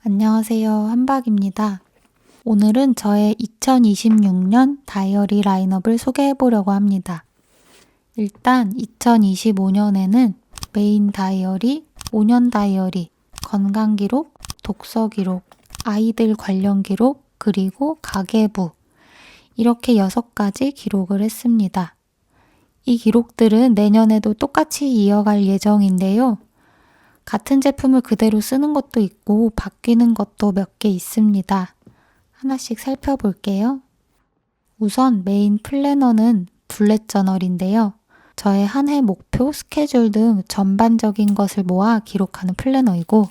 안녕하세요. 한박입니다. 오늘은 저의 2026년 다이어리 라인업을 소개해 보려고 합니다. 일단 2025년에는 메인 다이어리, 5년 다이어리, 건강 기록, 독서 기록, 아이들 관련 기록, 그리고 가계부 이렇게 6가지 기록을 했습니다. 이 기록들은 내년에도 똑같이 이어갈 예정인데요. 같은 제품을 그대로 쓰는 것도 있고 바뀌는 것도 몇 개 있습니다. 하나씩 살펴볼게요. 우선 메인 플래너는 블렛 저널인데요. 저의 한 해 목표, 스케줄 등 전반적인 것을 모아 기록하는 플래너이고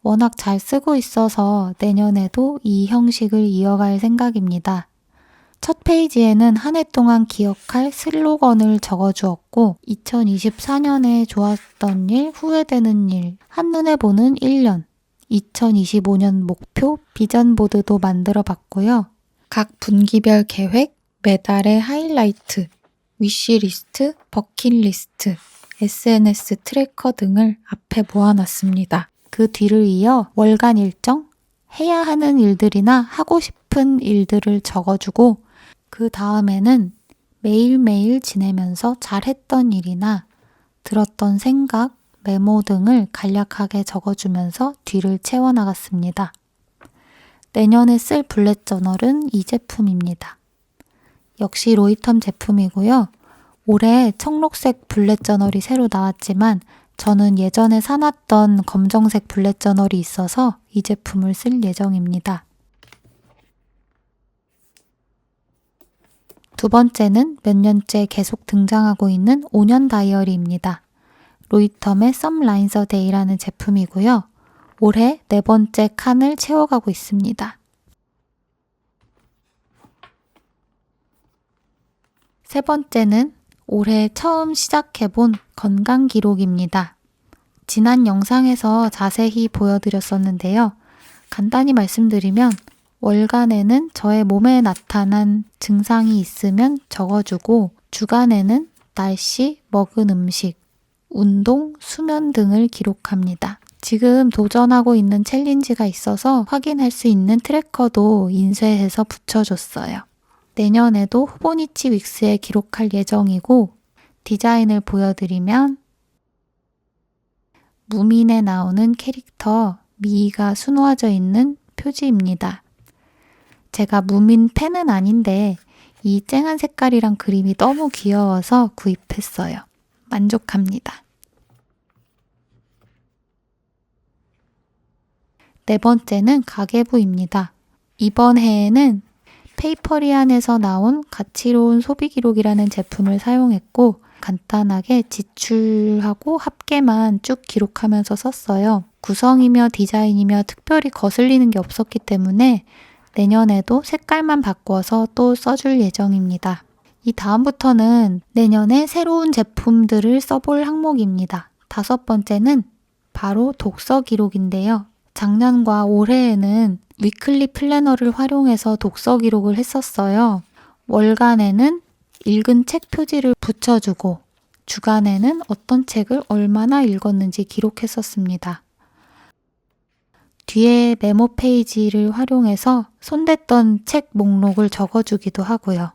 워낙 잘 쓰고 있어서 내년에도 이 형식을 이어갈 생각입니다. 첫 페이지에는 한 해 동안 기억할 슬로건을 적어주었고 2024년에 좋았던 일, 후회되는 일, 한눈에 보는 1년, 2025년 목표, 비전 보드도 만들어 봤고요. 각 분기별 계획, 매달의 하이라이트, 위시리스트, 버킷리스트, SNS 트래커 등을 앞에 모아놨습니다. 그 뒤를 이어 월간 일정, 해야 하는 일들이나 하고 싶은 일들을 적어주고 그 다음에는 매일매일 지내면서 잘했던 일이나 들었던 생각, 메모 등을 간략하게 적어주면서 뒤를 채워나갔습니다. 내년에 쓸 블렛 저널은 이 제품입니다. 역시 로이텀 제품이고요. 올해 청록색 블렛 저널이 새로 나왔지만 저는 예전에 사놨던 검정색 블렛 저널이 있어서 이 제품을 쓸 예정입니다. 두 번째는 몇 년째 계속 등장하고 있는 5년 다이어리입니다. 로이텀의 Some Lines a Day라는 제품이고요. 올해 4번째 칸을 채워가고 있습니다. 세 번째는 올해 처음 시작해본 건강 기록입니다. 지난 영상에서 자세히 보여드렸었는데요. 간단히 말씀드리면 월간에는 저의 몸에 나타난 증상이 있으면 적어주고 주간에는 날씨, 먹은 음식, 운동, 수면 등을 기록합니다. 지금 도전하고 있는 챌린지가 있어서 확인할 수 있는 트래커도 인쇄해서 붙여줬어요. 내년에도 후보니치 윅스에 기록할 예정이고 디자인을 보여드리면 무민에 나오는 캐릭터 미이가 수놓아져 있는 표지입니다. 제가 무민 팬은 아닌데 이 쨍한 색깔이랑 그림이 너무 귀여워서 구입했어요. 만족합니다. 네 번째는 가계부입니다. 이번 해에는 페이퍼리안에서 나온 가치로운 소비 기록이라는 제품을 사용했고 간단하게 지출하고 합계만 쭉 기록하면서 썼어요. 구성이며 디자인이며 특별히 거슬리는 게 없었기 때문에 내년에도 색깔만 바꿔서 또 써줄 예정입니다. 이 다음부터는 내년에 새로운 제품들을 써볼 항목입니다. 5번째는 바로 독서 기록인데요. 작년과 올해에는 위클리 플래너를 활용해서 독서 기록을 했었어요. 월간에는 읽은 책 표지를 붙여주고 주간에는 어떤 책을 얼마나 읽었는지 기록했었습니다. 뒤에 메모 페이지를 활용해서 손댔던 책 목록을 적어주기도 하고요.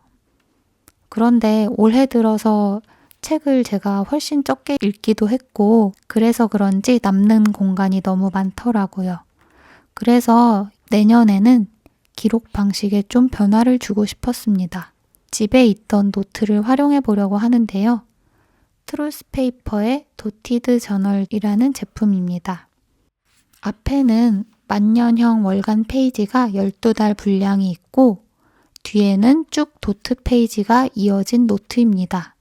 그런데 올해 들어서 책을 제가 훨씬 적게 읽기도 했고 그래서 그런지 남는 공간이 너무 많더라고요. 그래서 내년에는 기록 방식에 좀 변화를 주고 싶었습니다. 집에 있던 노트를 활용해 보려고 하는데요. 트루스페이퍼의 도티드 저널이라는 제품입니다. 앞에는 만년형 월간 페이지가 12달 분량이 있고 뒤에는 쭉 도트 페이지가 이어진 노트입니다.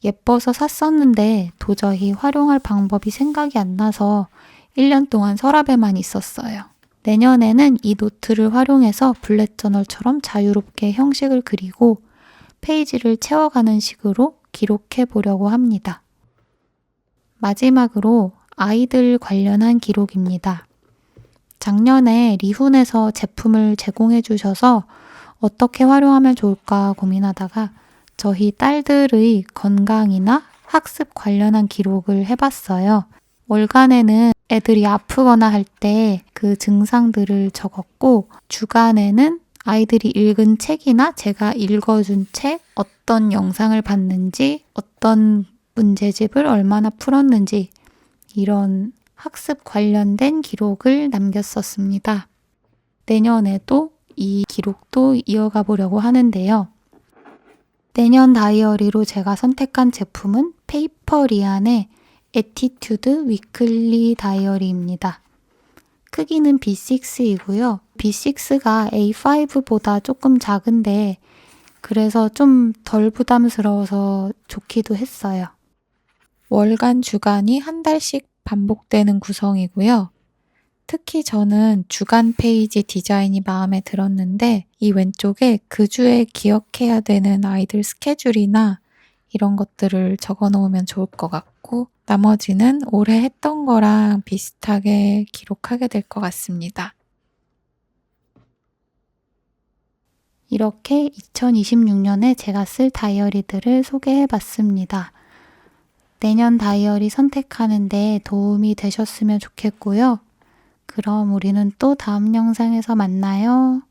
예뻐서 샀었는데 도저히 활용할 방법이 생각이 안 나서 1년 동안 서랍에만 있었어요. 내년에는 이 노트를 활용해서 블렛 저널처럼 자유롭게 형식을 그리고 페이지를 채워가는 식으로 기록해 보려고 합니다. 마지막으로 아이들 관련한 기록입니다. 작년에 리훈에서 제품을 제공해 주셔서 어떻게 활용하면 좋을까 고민하다가 저희 딸들의 건강이나 학습 관련한 기록을 해봤어요. 월간에는 애들이 아프거나 할 때 그 증상들을 적었고, 주간에는 아이들이 읽은 책이나 제가 읽어준 책, 어떤 영상을 봤는지, 어떤 문제집을 얼마나 풀었는지 이런 학습 관련된 기록을 남겼었습니다. 내년에도 이 기록도 이어가 보려고 하는데요. 내년 다이어리로 제가 선택한 제품은 페이퍼리안의 에티튜드 위클리 다이어리입니다. 크기는 B6이고요. B6가 A5보다 조금 작은데 그래서 좀 덜 부담스러워서 좋기도 했어요. 월간, 주간이 한 달씩 반복되는 구성이고요. 특히 저는 주간 페이지 디자인이 마음에 들었는데 이 왼쪽에 그 주에 기억해야 되는 아이들 스케줄이나 이런 것들을 적어 놓으면 좋을 것 같고 나머지는 올해 했던 거랑 비슷하게 기록하게 될 것 같습니다. 이렇게 2026년에 제가 쓸 다이어리들을 소개해 봤습니다. 내년 다이어리 선택하는데 도움이 되셨으면 좋겠고요. 그럼 우리는 또 다음 영상에서 만나요.